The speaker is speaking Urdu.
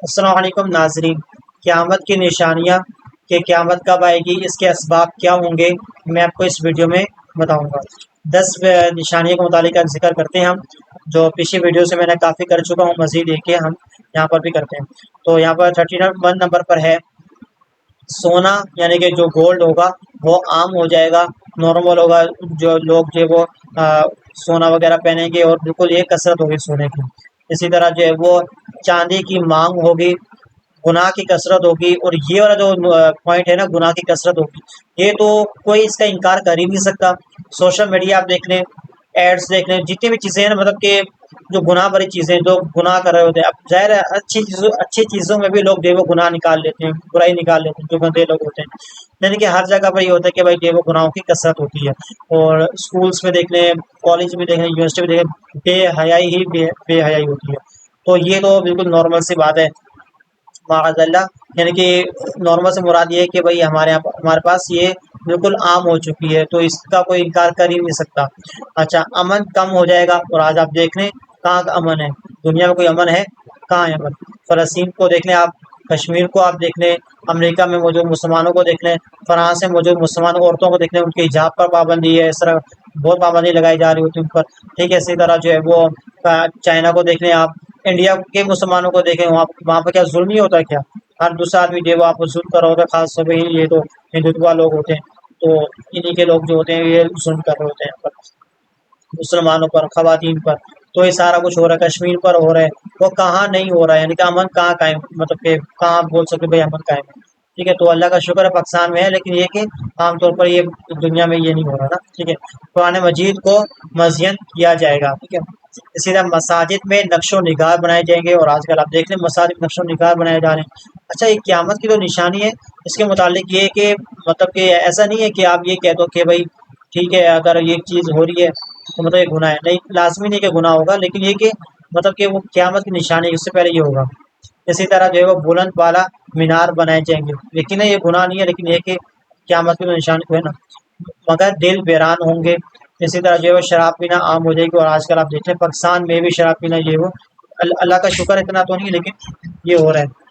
السلام علیکم ناظرین، قیامت کی نشانیاں کہ قیامت کب آئے گی، اس کے اسباب کیا ہوں گے، میں آپ کو اس ویڈیو میں بتاؤں گا۔ 10 نشانیوں کے متعلق ذکر کرتے ہیں ہم، جو پچھلی ویڈیو سے میں نے کافی کر چکا ہوں، مزید ایک ہم یہاں پر بھی کرتے ہیں۔ تو یہاں پر 31 نمبر پر ہے سونا، یعنی کہ جو گولڈ ہوگا وہ عام ہو جائے گا، نارمل ہوگا، جو لوگ جو وہ سونا وغیرہ پہنیں گے اور بالکل یہ کثرت ہوگی سونے کی۔ اسی طرح جو ہے وہ چاندی کی مانگ ہوگی، گناہ کی کثرت ہوگی، اور یہ والا جو پوائنٹ ہے نا، گناہ کی کثرت ہوگی، یہ تو کوئی اس کا انکار کر ہی نہیں سکتا۔ سوشل میڈیا آپ دیکھ لیں، ایڈس دیکھ لیں، جتنی بھی چیزیں ہیں نا، مطلب کہ جو گناہ بری چیزیں، جو گناہ کر رہے ہوتے ہیں، اب ظاہر ہے اچھی چیزوں میں بھی لوگ دیو گناہ نکال لیتے ہیں، برائی نکال لیتے ہیں، جو گندے لوگ ہوتے ہیں۔ یعنی کہ ہر جگہ پر یہ ہوتا ہے کہ بھائی دیو گناہوں کی کثرت ہوتی ہے، اور اسکولس میں دیکھ لیں، کالج میں دیکھ لیں، یونیورسٹی میں دیکھ لیں، بے حیائی ہی بے حیائی ہوتی ہے۔ تو یہ تو بالکل نارمل سی بات ہے، معاذ اللہ۔ یعنی کہ نارمل سے مراد یہ ہے کہ بھائی ہمارے پاس یہ بالکل عام ہو چکی ہے، تو اس کا کوئی انکار کر ہی نہیں سکتا۔ اچھا، امن کم ہو جائے گا، اور آج آپ دیکھ لیں کہاں کا امن ہے، دنیا میں کوئی امن ہے؟ کہاں ہے امن؟ فلسطین کو دیکھ لیں آپ، کشمیر کو آپ دیکھ لیں، امریکہ میں موجود مسلمانوں کو دیکھ لیں، فرانس میں موجود مسلمان عورتوں کو دیکھ لیں، ان کے حجاب پر پابندی ہے، اس طرح بہت پابندی لگائی جا رہی ہوتی ہے ان پر، ٹھیک ہے۔ اسی طرح جو ہے وہ چائنا کو دیکھ لیں آپ، انڈیا کے مسلمانوں کو دیکھیں، وہاں پہ کیا ظلم نہیں ہوتا کیا؟ ہر دوسرا آدمی جو ہے وہ آپ کو ظلم کر رہا ہوتا ہے، خاص طور پہ یہ تو ہندوتوا لوگ ہوتے ہیں، تو انہی کے لوگ جو ہوتے ہیں یہ ظلم کر رہے ہوتے ہیں پر مسلمانوں پر، خواتین پر۔ تو یہ سارا کچھ ہو رہا ہے، کشمیر پر ہو رہا ہے، وہ کہاں نہیں ہو رہا ہے؟ یعنی کہ امن کہاں قائم، مطلب کہ کہاں آپ بول سکتے بھائی امن قائم ہے؟ ٹھیک ہے، تو اللہ کا شکر ہے پاکستان میں ہے، لیکن یہ کہ عام طور پر یہ دنیا میں یہ نہیں ہو رہا نا، ٹھیک ہے۔ قرآن مجید کو مزین کیا جائے گا، ٹھیک ہے۔ اسی طرح مساجد میں نقش و نگار بنائے جائیں گے، اور آج کل آپ دیکھ لیں مساجد نقش و نگار بنائے جا رہے ہیں۔ اچھا، یہ قیامت کی جو نشانی ہے، اس کے متعلق یہ ہے کہ مطلب کہ ایسا نہیں ہے کہ آپ یہ کہہ دو کہ بھائی ٹھیک ہے اگر یہ چیز ہو رہی ہے تو مطلب یہ گناہ ہے، نہیں، لازمی نہیں کہ گناہ ہوگا، لیکن یہ کہ مطلب کہ وہ قیامت کی نشانی ہے، اس سے پہلے یہ ہوگا۔ اسی طرح جو ہے وہ بلند والا مینار بنائے جائیں گے، لیکن یہ گناہ نہیں ہے، لیکن یہ کہ قیامت کی نشانی کو ہے نا، مگر دل ویران ہوں گے۔ اسی طرح جو ہے وہ شراب پینا عام ہو جائے گی، اور آج کل آپ دیکھ لیں پاکستان میں بھی شراب پینا یہ وہ اللہ کا شکر اتنا تو نہیں ہے، لیکن یہ ہو رہا ہے۔